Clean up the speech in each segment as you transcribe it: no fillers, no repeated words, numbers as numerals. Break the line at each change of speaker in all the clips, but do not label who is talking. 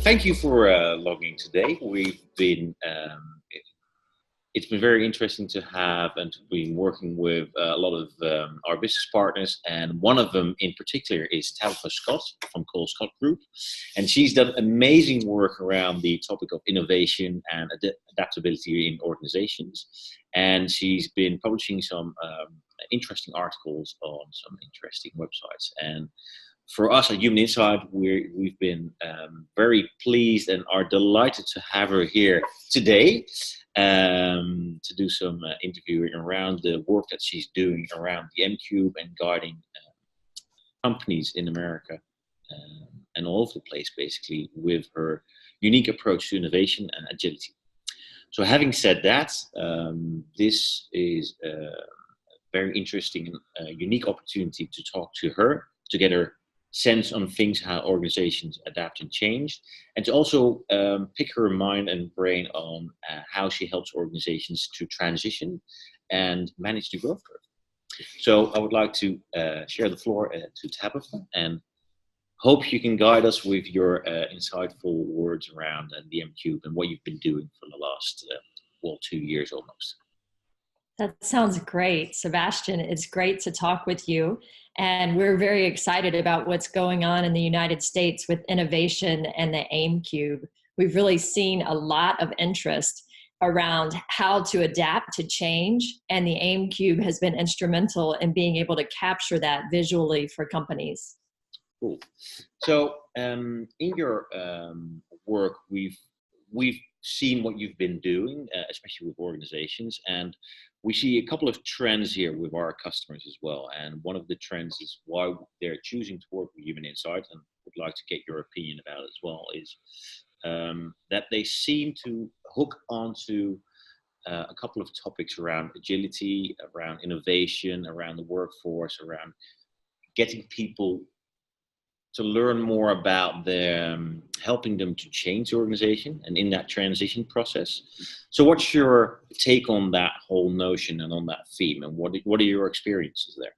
Thank you for logging today. It's been very interesting to have and to be working with a lot of our business partners, and one of them in particular is Tabitha Scott from Cole Scott Group, and she's done amazing work around the topic of innovation and adaptability in organizations, and she's been publishing some interesting articles on some interesting websites. And for us at Human Insight, we've been very pleased and are delighted to have her here today to do some interviewing around the work that she's doing around the M-Cube and guiding companies in America and all over the place, basically, with her unique approach to innovation and agility. So having said that, this is a very interesting and unique opportunity to talk to her, to get her sense on things, how organizations adapt and change, and to also pick her mind and brain on how she helps organizations to transition and manage the growth curve. So I would like to share the floor to Tabitha, and hope you can guide us with your insightful words around the M-Cube and what you've been doing for the last 2 years almost.
That sounds great, Sebastian. It's great to talk with you. And we're very excited about what's going on in the United States with innovation and the AEM-Cube. We've really seen a lot of interest around how to adapt to change, and the AEM-Cube has been instrumental in being able to capture that visually for companies.
Cool. So in your work, we've seen what you've been doing, especially with organizations, and we see a couple of trends here with our customers as well. And one of the trends is why they're choosing to work with Human Insight, and would like to get your opinion about it as well, is that they seem to hook onto a couple of topics around agility, around innovation, around the workforce, around getting people to learn more about them, helping them to change the organization and in that transition process. So what's your take on that whole notion and on that theme, and what are your experiences there?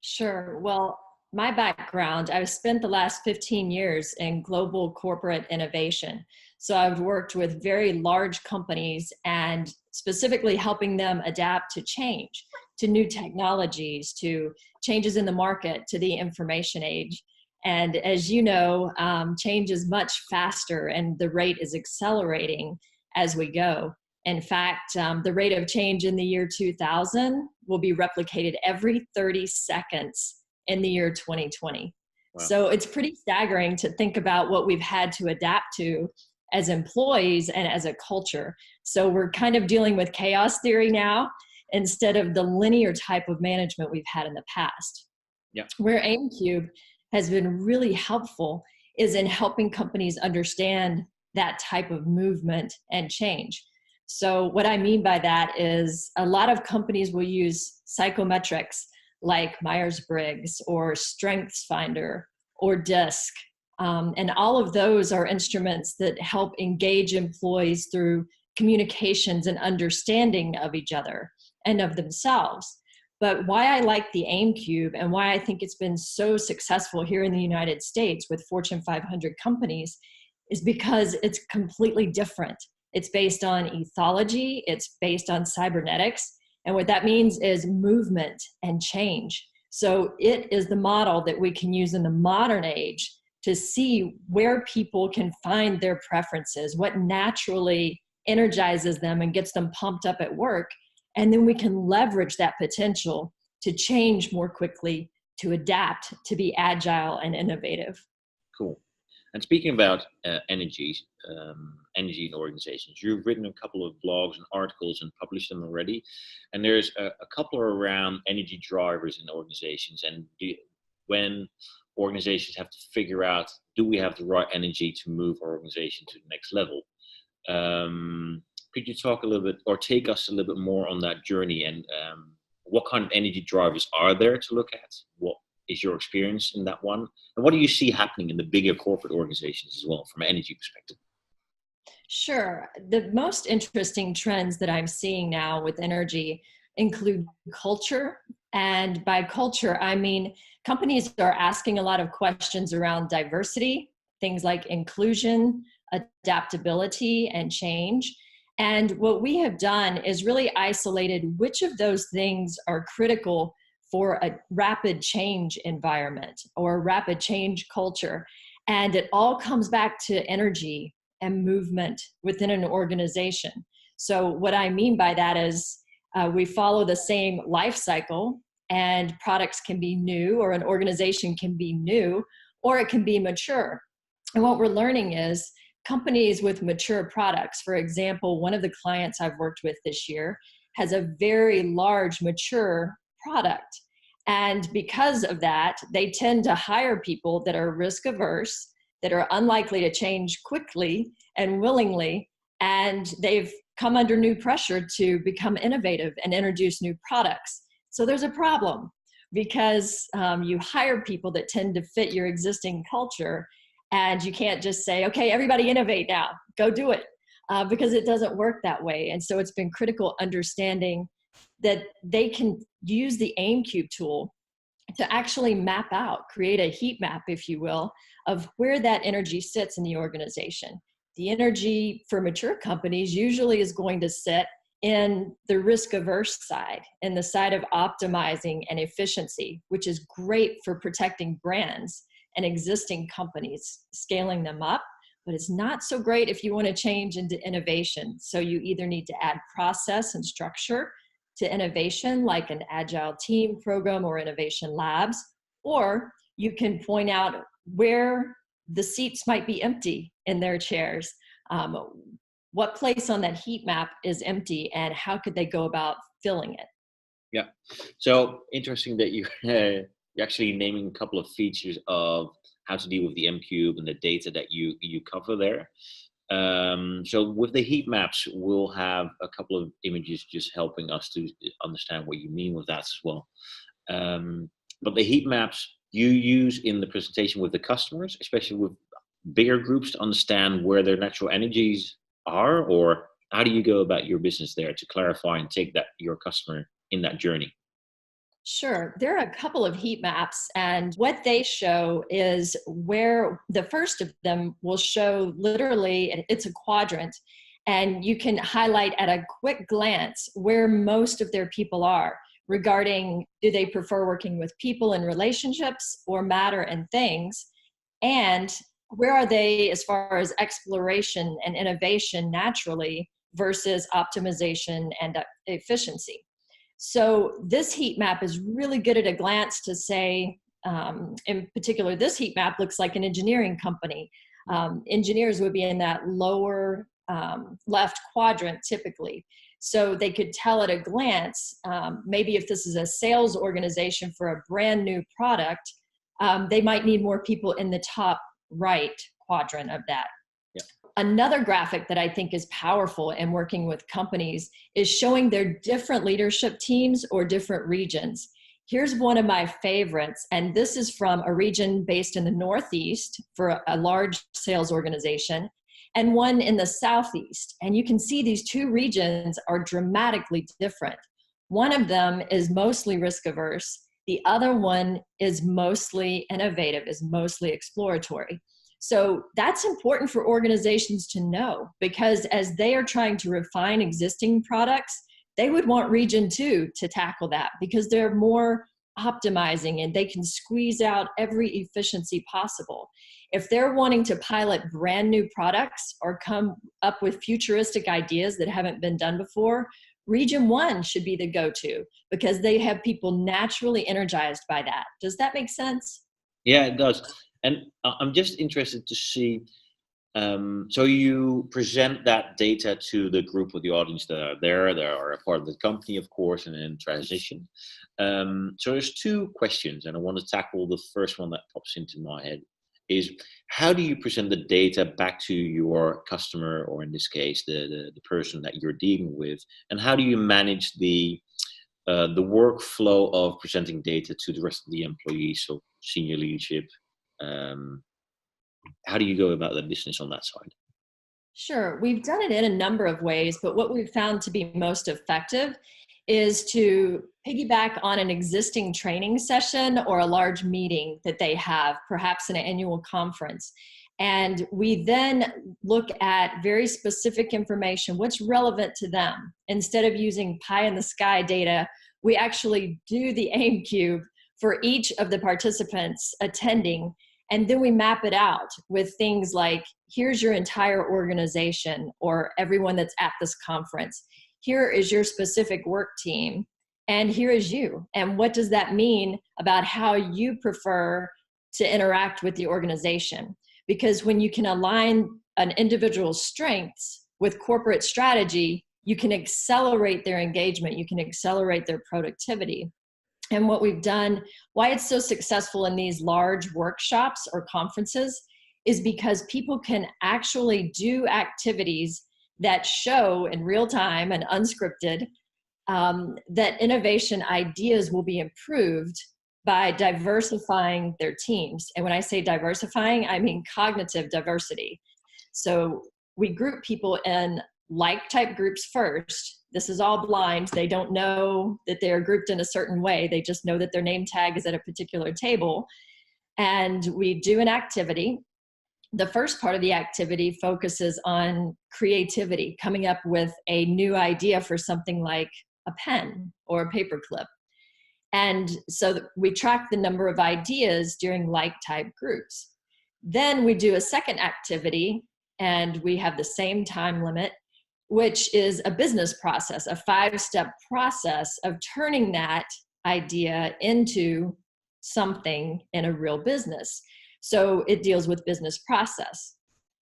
Sure. Well, my background, I've spent the last 15 years in global corporate innovation. So I've worked with very large companies and specifically helping them adapt to change, to new technologies, to changes in the market, to the information age. And as you know, change is much faster and the rate is accelerating as we go. In fact, the rate of change in the year 2000 will be replicated every 30 seconds in the year 2020. Wow. So it's pretty staggering to think about what we've had to adapt to as employees and as a culture. So we're kind of dealing with chaos theory now instead of the linear type of management we've had in the past.
Yeah.
Where AEM-Cube has been really helpful is in helping companies understand that type of movement and change. So what I mean by that is a lot of companies will use psychometrics like Myers-Briggs or StrengthsFinder or DISC. And all of those are instruments that help engage employees through communications and understanding of each other and of themselves. But why I like the AEM-Cube and why I think it's been so successful here in the United States with Fortune 500 companies is because it's completely different. It's based on ethology, it's based on cybernetics, and what that means is movement and change. So it is the model that we can use in the modern age to see where people can find their preferences, what naturally energizes them and gets them pumped up at work. And then we can leverage that potential to change more quickly, to adapt, to be agile and innovative.
Cool. And speaking about energy in organizations, you've written a couple of blogs and articles and published them already. And there's a couple around energy drivers in organizations, and when organizations have to figure out, do we have the right energy to move our organization to the next level? Could you talk a little bit or take us a little bit more on that journey, and what kind of energy drivers are there to look at? What is your experience in that one? And what do you see happening in the bigger corporate organizations as well from an energy perspective?
Sure. The most interesting trends that I'm seeing now with energy include culture. And by culture, I mean companies are asking a lot of questions around diversity. things like inclusion, adaptability, and change. And what we have done is really isolated which of those things are critical for a rapid change environment or a rapid change culture. And it all comes back to energy and movement within an organization. So what I mean by that is we follow the same life cycle, and products can be new, or an organization can be new, or it can be mature. And what we're learning is companies with mature products, for example, one of the clients I've worked with this year has a very large mature product. And because of that, they tend to hire people that are risk averse, that are unlikely to change quickly and willingly, and they've come under new pressure to become innovative and introduce new products. So there's a problem because you hire people that tend to fit your existing culture, and you can't just say, okay, everybody innovate now, go do it, because it doesn't work that way. And so it's been critical understanding that they can use the AEM-Cube tool to actually map out, create a heat map, if you will, of where that energy sits in the organization. The energy for mature companies usually is going to sit in the risk-averse side, in the side of optimizing and efficiency, which is great for protecting brands and existing companies, scaling them up, but it's not so great if you want to change into innovation. So you either need to add process and structure to innovation, like an agile team program or innovation labs, or you can point out where the seats might be empty in their chairs. What place on that heat map is empty, and how could they go about filling it?
Yeah. So interesting that you're actually naming a couple of features of how to deal with the M-Cube and the data that you cover there. So with the heat maps, we'll have a couple of images just helping us to understand what you mean with that as well. But the heat maps you use in the presentation with the customers, especially with bigger groups, to understand where their natural energies are, or how do you go about your business there to clarify and take that your customer in that journey?
Sure. There are a couple of heat maps, and what they show is where the first of them will show literally, it's a quadrant, and you can highlight at a quick glance where most of their people are regarding, do they prefer working with people and relationships or matter and things? And where are they as far as exploration and innovation naturally versus optimization and efficiency? So this heat map is really good at a glance to say, in particular, this heat map looks like an engineering company. Engineers would be in that lower left quadrant typically. So they could tell at a glance, maybe if this is a sales organization for a brand new product, they might need more people in the top right quadrant of that.
Yeah.
Another graphic that I think is powerful in working with companies is showing their different leadership teams or different regions. Here's one of my favorites, and this is from a region based in the Northeast for a large sales organization, and one in the Southeast. And you can see these two regions are dramatically different. One of them is mostly risk averse. The other one is mostly innovative, is mostly exploratory. So that's important for organizations to know, because as they are trying to refine existing products, they would want region 2 to tackle that, because they're more optimizing and they can squeeze out every efficiency possible. If they're wanting to pilot brand new products or come up with futuristic ideas that haven't been done before, region 1 should be the go-to, because they have people naturally energized by that. Does that make sense?
Yeah, it does. And I'm just interested to see, so you present that data to the group of the audience that are there. They are a part of the company, of course, and in transition. So there's two questions, and I want to tackle the first one that pops into my head. Is how do you present the data back to your customer, or in this case, the person that you're dealing with, and how do you manage the workflow of presenting data to the rest of the employees, so senior leadership? How do you go about the business on that side?
Sure. We've done it in a number of ways, but what we've found to be most effective is to piggyback on an existing training session or a large meeting that they have, perhaps an annual conference, And we then look at very specific information, what's relevant to them. Instead of using pie in the sky data, we actually do the AEM-Cube for each of the participants attending. And then we map it out with things like, here's your entire organization or everyone that's at this conference. Here is your specific work team. And here is you. And what does that mean about how you prefer to interact with the organization? Because when you can align an individual's strengths with corporate strategy, you can accelerate their engagement, you can accelerate their productivity. And what we've done, why it's so successful in these large workshops or conferences, is because people can actually do activities that show in real time and unscripted that innovation ideas will be improved by diversifying their teams. And when I say diversifying, I mean cognitive diversity. So we group people in like type groups first. This is all blind. They don't know that they're grouped in a certain way. They just know that their name tag is at a particular table. And we do an activity. The first part of the activity focuses on creativity, coming up with a new idea for something like a pen or a paperclip. And so we track the number of ideas during like type groups. Then we do a second activity, and we have the same time limit, which is a business process, a 5-step process of turning that idea into something in a real business. So it deals with business process.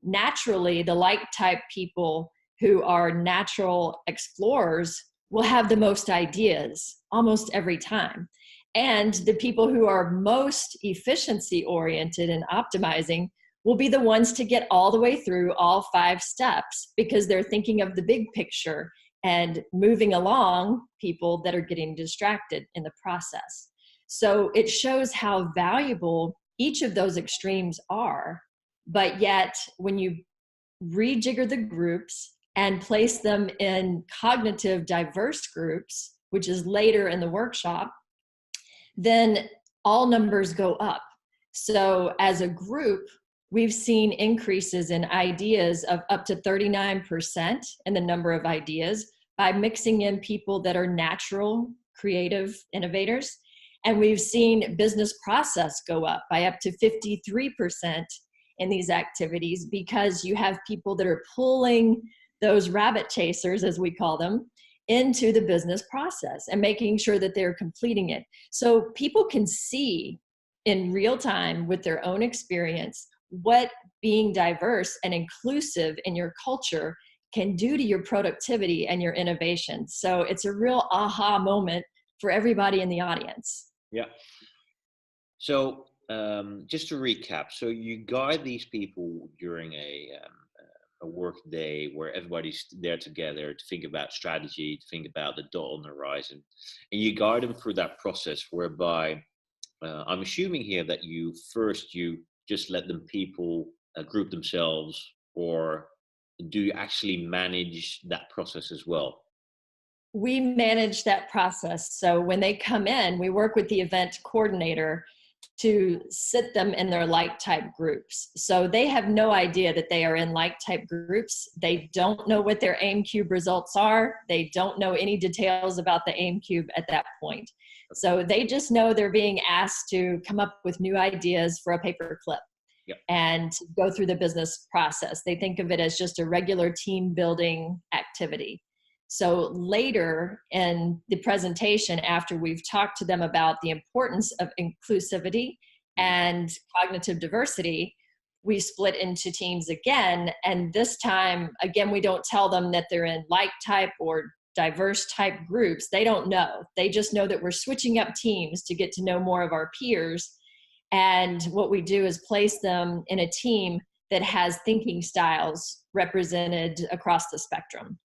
Naturally, the like type people who are natural explorers will have the most ideas almost every time. And the people who are most efficiency oriented and optimizing will be the ones to get all the way through all 5 steps, because they're thinking of the big picture and moving along people that are getting distracted in the process. So it shows how valuable each of those extremes are. But yet, when you rejigger the groups and place them in cognitive diverse groups, which is later in the workshop, then all numbers go up. So as a group, we've seen increases in ideas of up to 39% in the number of ideas by mixing in people that are natural, creative innovators. And we've seen business process go up by up to 53% in these activities, because you have people that are pulling those rabbit chasers, as we call them, into the business process and making sure that they're completing it. So people can see in real time with their own experience what being diverse and inclusive in your culture can do to your productivity and your innovation. So it's a real aha moment for everybody in the audience.
Yeah. So just to recap, so you guide these people during a work day where everybody's there together to think about strategy, to think about the dot on the horizon, and you guide them through that process whereby I'm assuming here that you just let them people group themselves, or do you actually manage that process as well?
We manage that process. So when they come in, we work with the event coordinator to sit them in their like type groups. So they have no idea that they are in like type groups. They don't know what their AEM-Cube results are. They don't know any details about the AEM-Cube at that point. So they just know they're being asked to come up with new ideas for a paper clip.
Yep.
And go through the business process. They think of it as just a regular team building activity. So later in the presentation, after we've talked to them about the importance of inclusivity and cognitive diversity, we split into teams again. And this time, again, we don't tell them that they're in like type or diverse type groups. They don't know. They just know that we're switching up teams to get to know more of our peers. And what we do is place them in a team that has thinking styles represented across the spectrum.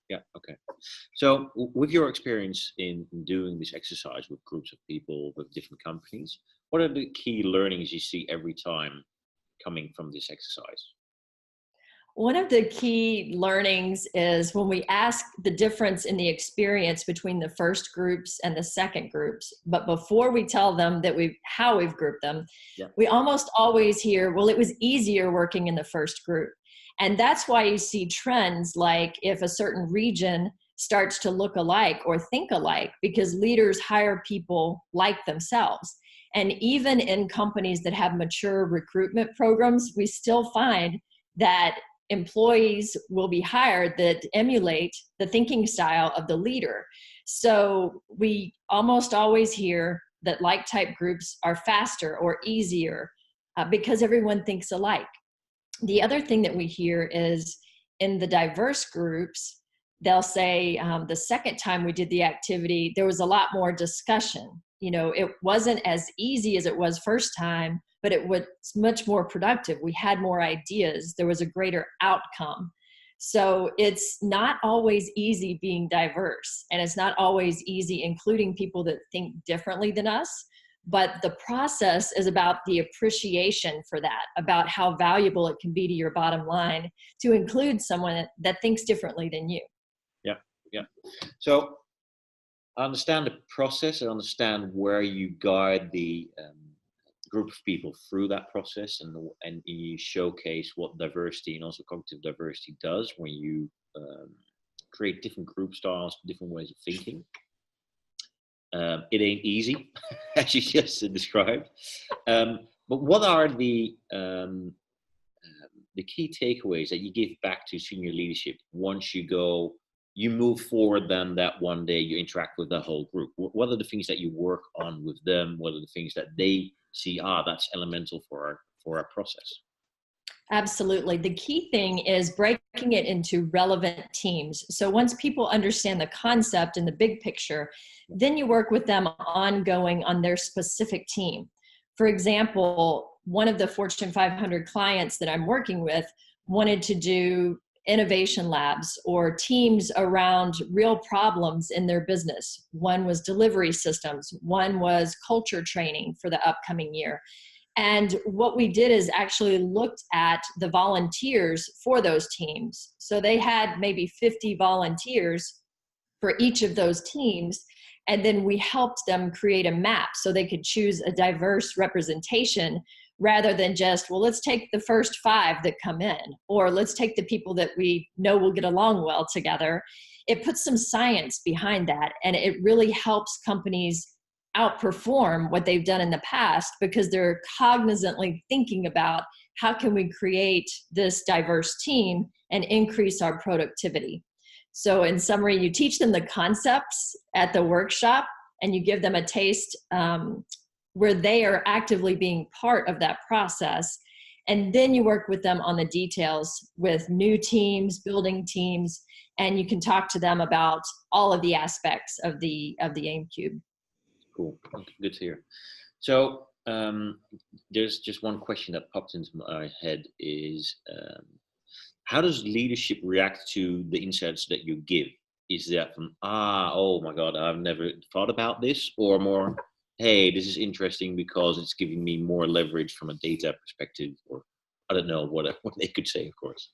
Yeah, okay. So with your experience in doing this exercise with groups of people with different companies, what are the key learnings you see every time coming from this exercise?
One of the key learnings is when we ask the difference in the experience between the first groups and the second groups, but before we tell them that how we've grouped them,
Yeah.
we almost always hear, well, it was easier working in the first group. And that's why you see trends like if a certain region starts to look alike or think alike, because leaders hire people like themselves. And even in companies that have mature recruitment programs, we still find that employees will be hired that emulate the thinking style of the leader. So we almost always hear that like type groups are faster or easier because everyone thinks alike. The other thing that we hear is in the diverse groups, they'll say the second time we did the activity, there was a lot more discussion. You know, it wasn't as easy as it was first time, but it was much more productive. We had more ideas. There was a greater outcome. So it's not always easy being diverse, and it's not always easy including people that think differently than us. But the process is about the appreciation for that, about how valuable it can be to your bottom line to include someone that thinks differently than you.
Yeah, yeah. So I understand the process. I understand where you guide the group of people through that process, and you showcase what diversity and also cognitive diversity does when you create different group styles, different ways of thinking. It ain't easy, as you just described. But what are the key takeaways that you give back to senior leadership once you move forward, then that one day you interact with the whole group? What are the things that you work on with them? What are the things that they see, that's elemental for our process?
Absolutely. The key thing is breaking it into relevant teams. So once people understand the concept and the big picture, then you work with them ongoing on their specific team. For example, one of the Fortune 500 clients that I'm working with wanted to do innovation labs or teams around real problems in their business. One was delivery systems, one was culture training for the upcoming year. And what we did is actually looked at the volunteers for those teams. So they had maybe 50 volunteers for each of those teams. And then we helped them create a map so they could choose a diverse representation rather than just, well, let's take the first 5 that come in, or let's take the people that we know will get along well together. It puts some science behind that, and it really helps companies outperform what they've done in the past because they're cognizantly thinking about how can we create this diverse team and increase our productivity. So in summary, you teach them the concepts at the workshop and you give them a taste where they are actively being part of that process. And then you work with them on the details with new teams, building teams, and you can talk to them about all of the aspects of the AEM-Cube.
Cool. Good to hear. So there's just one question that popped into my head is how does leadership react to the insights that you give? Is that from, oh my God, I've never thought about this, or more, hey, this is interesting because it's giving me more leverage from a data perspective, or I don't know what they could say, of course.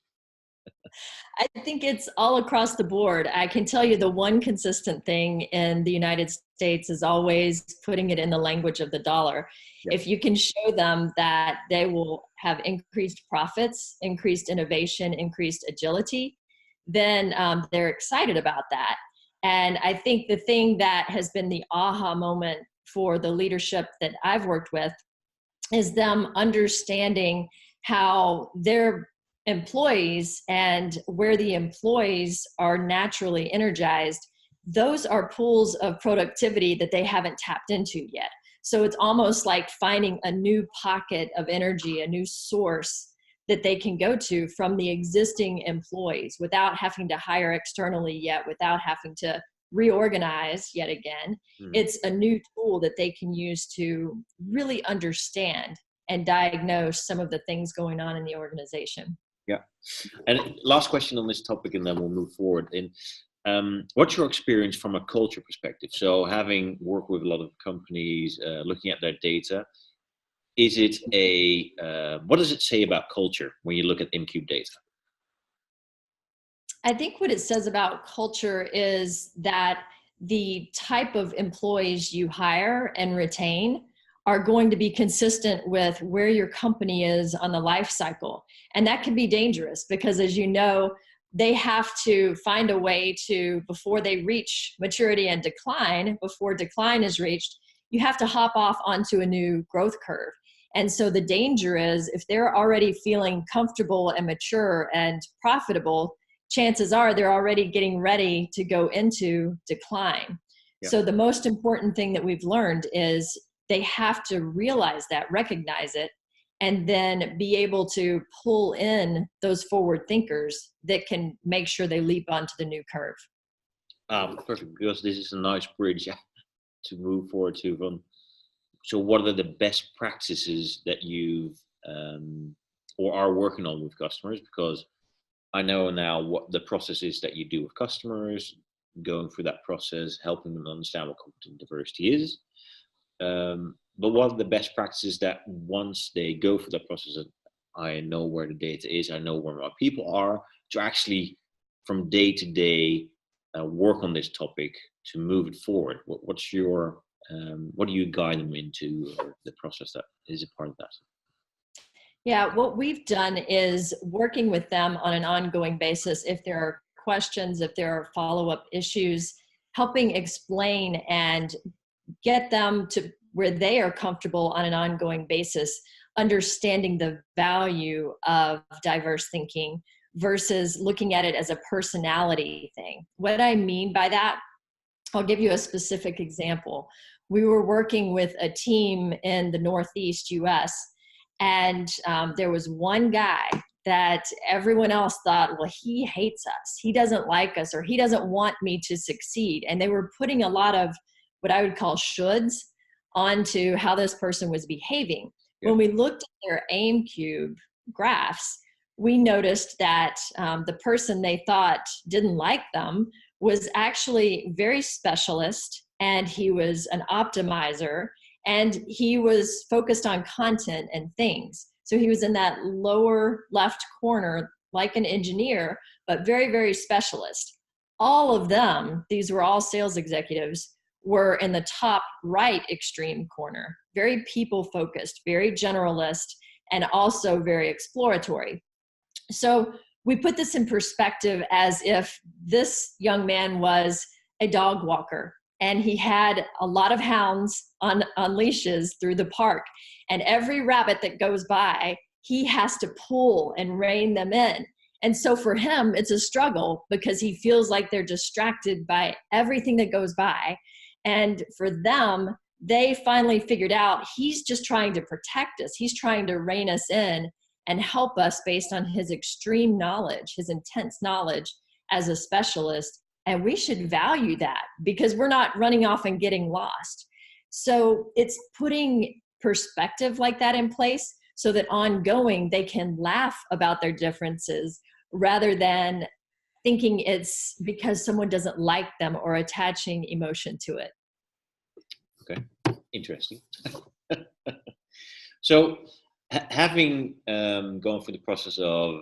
I think it's all across the board. I can tell you the one consistent thing in the United States is always putting it in the language of the dollar. Yeah. If you can show them that they will have increased profits, increased innovation, increased agility, then they're excited about that. And I think the thing that has been the aha moment for the leadership that I've worked with is them understanding how their employees and where the employees are naturally energized, those are pools of productivity that they haven't tapped into yet. So it's almost like finding a new pocket of energy, a new source that they can go to from the existing employees without having to hire externally yet, without having to reorganize yet again. It's a new tool that they can use to really understand and diagnose some of the things going on in the organization.
Yeah. And last question on this topic, and then we'll move forward. What's your experience from a culture perspective? So having worked with a lot of companies, looking at their data, is it what does it say about culture when you look at AEM-Cube data?
I think what it says about culture is that the type of employees you hire and retain are going to be consistent with where your company is on the life cycle. And that can be dangerous because, as you know, they have to find a way to, before they reach maturity and decline, before decline is reached, you have to hop off onto a new growth curve. And so the danger is if they're already feeling comfortable and mature and profitable, chances are they're already getting ready to go into decline.
Yeah.
So the most important thing that we've learned is they have to realize that, recognize it, and then be able to pull in those forward thinkers that can make sure they leap onto the new curve.
Perfect, because this is a nice bridge to move forward to. So what are the best practices that you've or are working on with customers? Because I know now what the process is that you do with customers, going through that process, helping them understand what cognitive diversity is. But what are the best practices that once they go through that process, I know where the data is, I know where my people are, to actually from day to day work on this topic to move it forward? What's your, what do you guide them into, or the process that is a part of that?
Yeah, what we've done is working with them on an ongoing basis. If there are questions, if there are follow-up issues, helping explain and get them to where they are comfortable on an ongoing basis, understanding the value of diverse thinking versus looking at it as a personality thing. What I mean by that, I'll give you a specific example. We were working with a team in the Northeast US, and there was one guy that everyone else thought, well, he hates us, he doesn't like us, or he doesn't want me to succeed. And they were putting a lot of what I would call shoulds onto how this person was behaving. Yeah. When we looked at their AEM-Cube graphs, we noticed that the person they thought didn't like them was actually very specialist, and he was an optimizer, and he was focused on content and things. So he was in that lower left corner, like an engineer, but very, very specialist. All of them, these were all sales executives, were in the top right extreme corner, very people focused, very generalist, and also very exploratory. So we put this in perspective as if this young man was a dog walker, and he had a lot of hounds on leashes through the park. And every rabbit that goes by, he has to pull and rein them in. And so for him, it's a struggle because he feels like they're distracted by everything that goes by. And for them, they finally figured out he's just trying to protect us. He's trying to rein us in and help us based on his extreme knowledge, his intense knowledge as a specialist. And we should value that because we're not running off and getting lost. So it's putting perspective like that in place so that ongoing they can laugh about their differences rather than thinking it's because someone doesn't like them or attaching emotion to it.
Okay, interesting. So having gone through the process of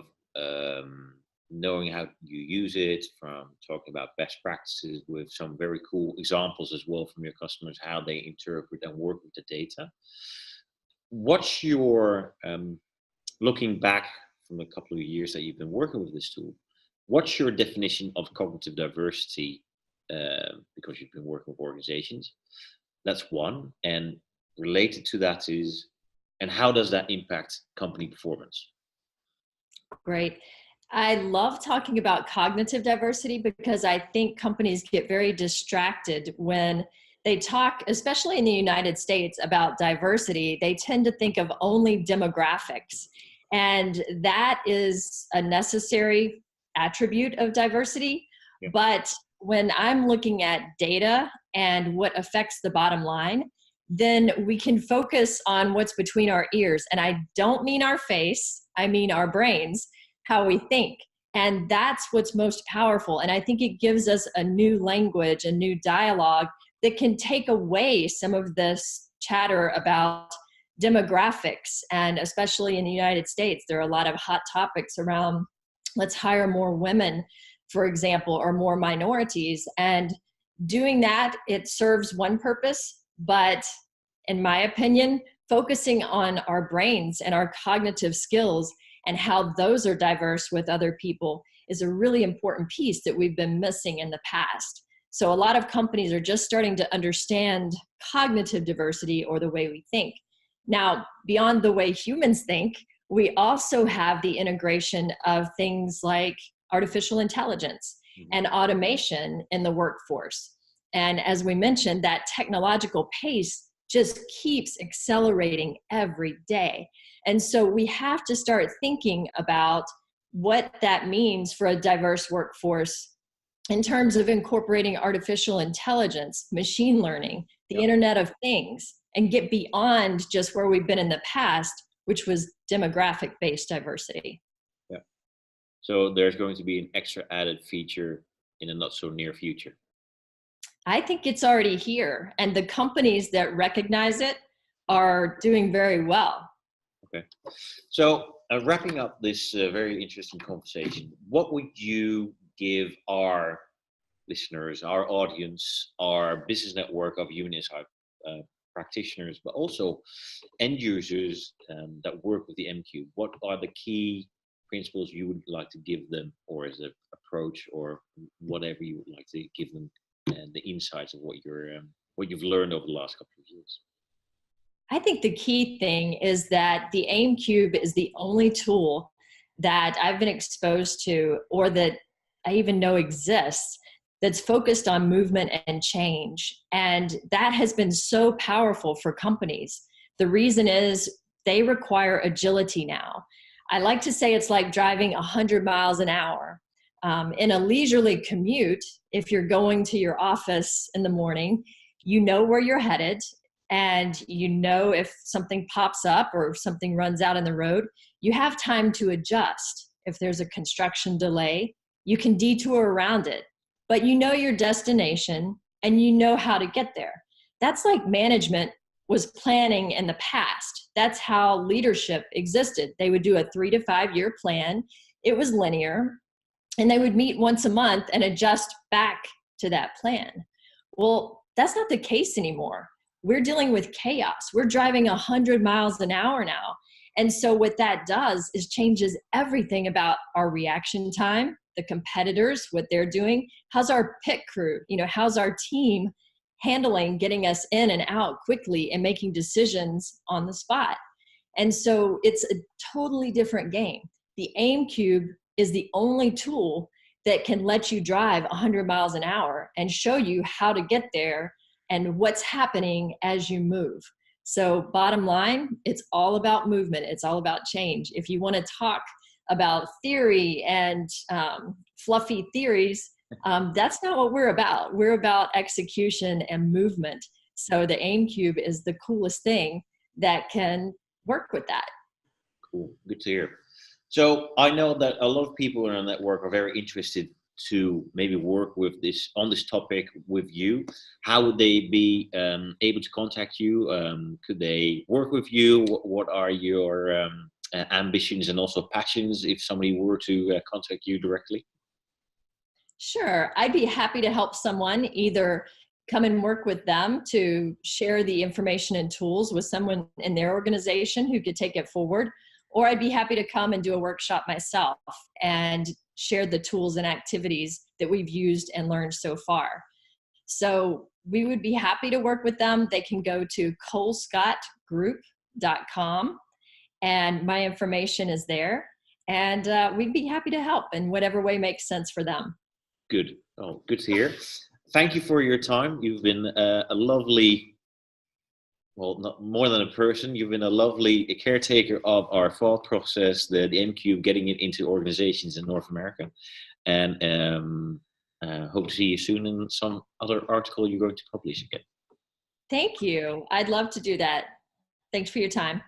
knowing how you use it, from talking about best practices with some very cool examples as well from your customers, how they interpret and work with the data. What's your, looking back from a couple of years that you've been working with this tool, what's your definition of cognitive diversity? Because you've been working with organizations. That's one. And related to that is, and how does that impact company performance?
Great. I love talking about cognitive diversity because I think companies get very distracted when they talk, especially in the United States, about diversity. They tend to think of only demographics. And that is a necessary attribute of diversity. Yeah. But when I'm looking at data and what affects the bottom line, then we can focus on what's between our ears. And I don't mean our face, I mean our brains, how we think. And that's what's most powerful. And I think it gives us a new language, a new dialogue that can take away some of this chatter about demographics. And especially in the United States, there are a lot of hot topics around let's hire more women for example, or more minorities. And doing that, it serves one purpose, but in my opinion, focusing on our brains and our cognitive skills and how those are diverse with other people is a really important piece that we've been missing in the past. So a lot of companies are just starting to understand cognitive diversity, or the way we think. Now, beyond the way humans think, we also have the integration of things like artificial intelligence and automation in the workforce. And as we mentioned, that technological pace just keeps accelerating every day. And so we have to start thinking about what that means for a diverse workforce in terms of incorporating artificial intelligence, machine learning, the Internet of Things, and get beyond just where we've been in the past, which was demographic-based diversity.
Yeah. So there's going to be an extra added feature in a not so near future.
I think it's already here, and the companies that recognize it are doing very well.
Okay. So wrapping up this very interesting conversation, what would you give our listeners, our audience, our business network of human insight practitioners, but also end users that work with the M-Cube? What are the key principles you would like to give them, or as an approach, or whatever you would like to give them, and the insights of what you've learned over the last couple of years?
I think the key thing is that the AEM-Cube is the only tool that I've been exposed to, or that I even know exists, that's focused on movement and change. And that has been so powerful for companies. The reason is they require agility now. I like to say it's like driving 100 miles an hour. In a leisurely commute, if you're going to your office in the morning, you know where you're headed, and you know if something pops up or if something runs out in the road, you have time to adjust. If there's a construction delay, you can detour around it, but you know your destination and you know how to get there. That's like management was planning in the past. That's how leadership existed. They would do a 3 to 5 year plan. It was linear, and they would meet once a month and adjust back to that plan. Well, that's not the case anymore. We're dealing with chaos. We're driving 100 miles an hour now. And so what that does is changes everything about our reaction time, the competitors, what they're doing. How's our pit crew? How's our team handling getting us in and out quickly and making decisions on the spot? And so it's a totally different game. The AEM-Cube is the only tool that can let you drive 100 miles an hour and show you how to get there and what's happening as you move. So bottom line, it's all about movement. It's all about change. If you want to talk about theory and fluffy theories, that's not what we're about. We're about execution and movement. So the AEM-Cube is the coolest thing that can work with that.
Cool. Good to hear. So I know that a lot of people in our network are very interested to maybe work with on this topic with you. How would they be able to contact you? Could they work with you? What are your ambitions and also passions if somebody were to contact you directly?
Sure. I'd be happy to help someone either come and work with them to share the information and tools with someone in their organization who could take it forward, or I'd be happy to come and do a workshop myself and share the tools and activities that we've used and learned so far. So we would be happy to work with them. They can go to colescottgroup.com, and my information is there. And we'd be happy to help in whatever way makes sense for them.
Good. Oh, good to hear. Thank you for your time. You've been a lovely, well, not more than a person. You've been a lovely caretaker of our thought process, the M-Cube, getting it into organizations in North America. And hope to see you soon in some other article you're going to publish again.
Thank you. I'd love to do that. Thanks for your time.